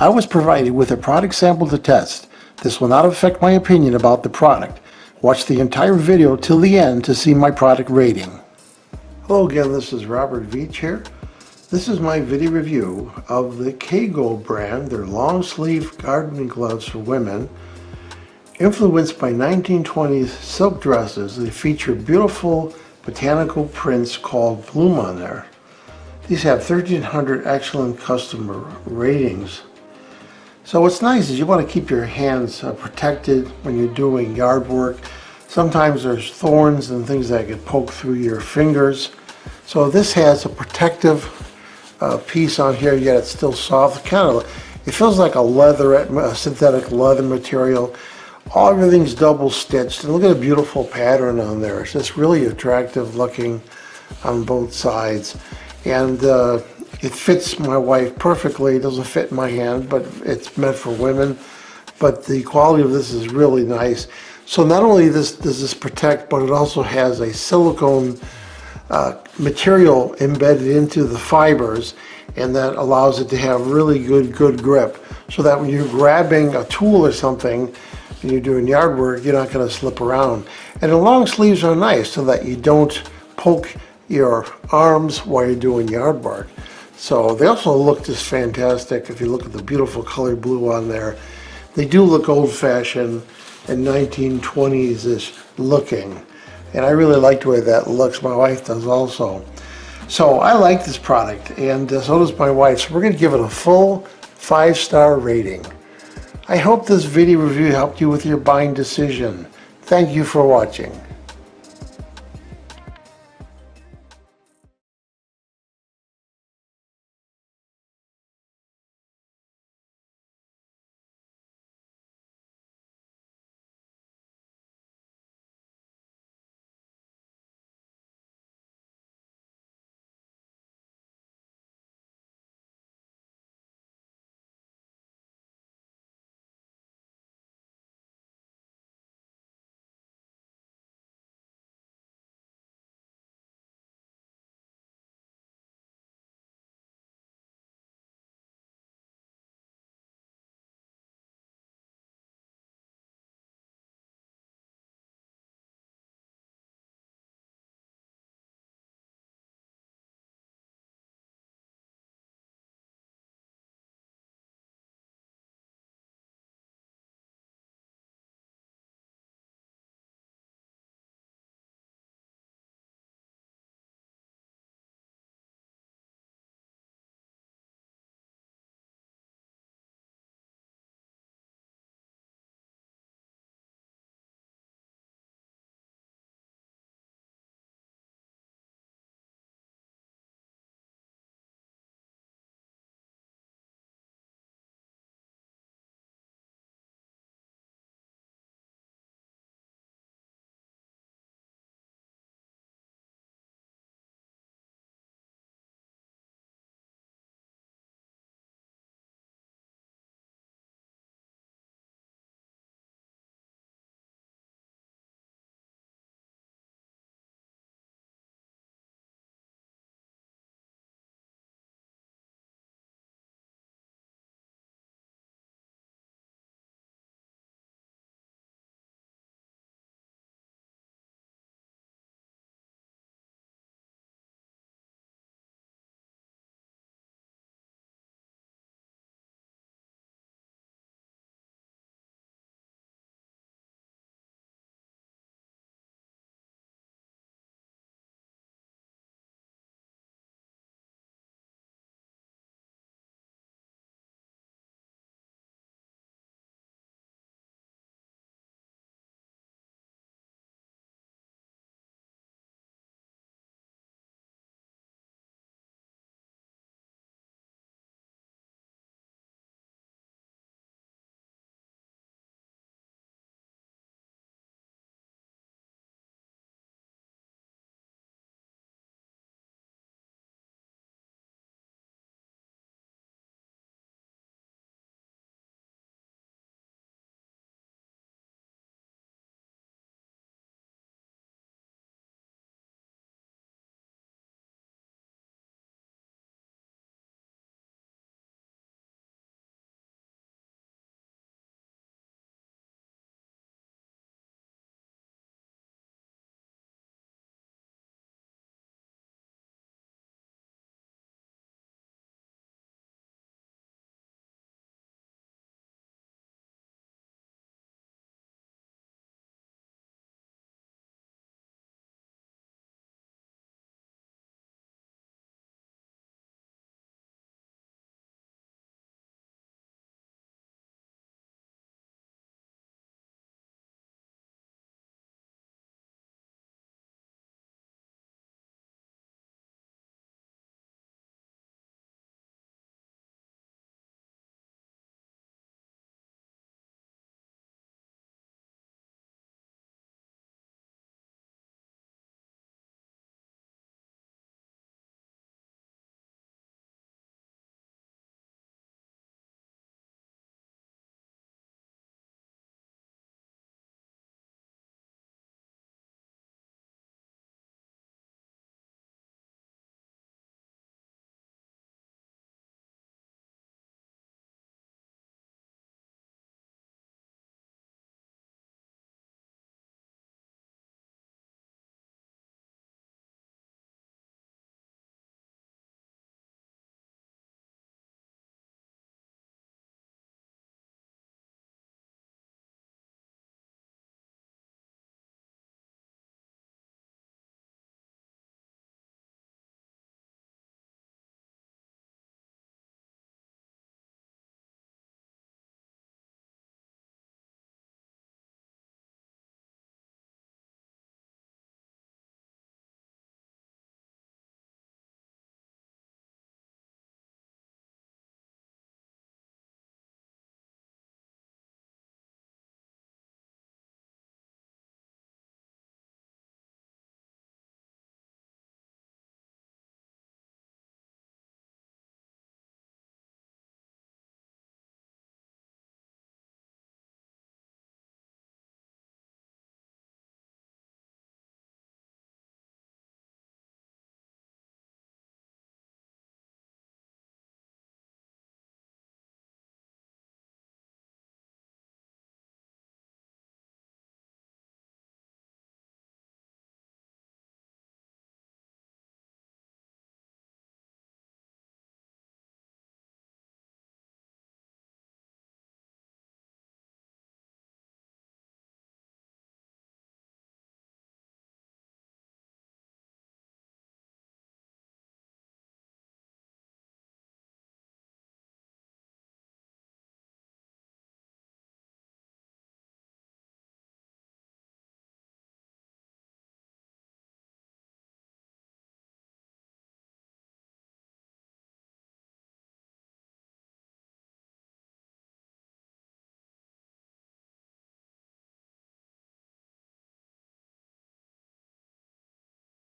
I was provided with a product sample to test. This will not affect my opinion about the product. Watch the entire video till the end to see my product rating. Hello again, this is Robert Veach here. This is my video review of the KAYGO brand, their long sleeve gardening gloves for women. Influenced by 1920s silk dresses, they feature beautiful botanical prints called bloom on there. These have 1,300 excellent customer ratings. So what's nice is you want to keep your hands protected when you're doing yard work. Sometimes there's thorns and things that get poked through your fingers. So this has a protective piece on here, yet it's still soft. It feels like a synthetic leather material. Everything's double stitched, and look at the beautiful pattern on there. It's just really attractive looking on both sides, and it fits my wife perfectly. It doesn't fit my hand, but it's meant for women. But the quality of this is really nice. So not only does this protect, but it also has a silicone material embedded into the fibers, and that allows it to have really good grip, so that when you're grabbing a tool or something and you're doing yard work, you're not going to slip around. And the long sleeves are nice so that you don't poke your arms while you're doing yard work. So they also look just fantastic. If you look at the beautiful color blue on there, they do look old-fashioned and 1920s-ish looking. And I really like the way that looks. My wife does also. So I like this product, and so does my wife. So we're going to give it a full 5-star rating. I hope this video review helped you with your buying decision. Thank you for watching.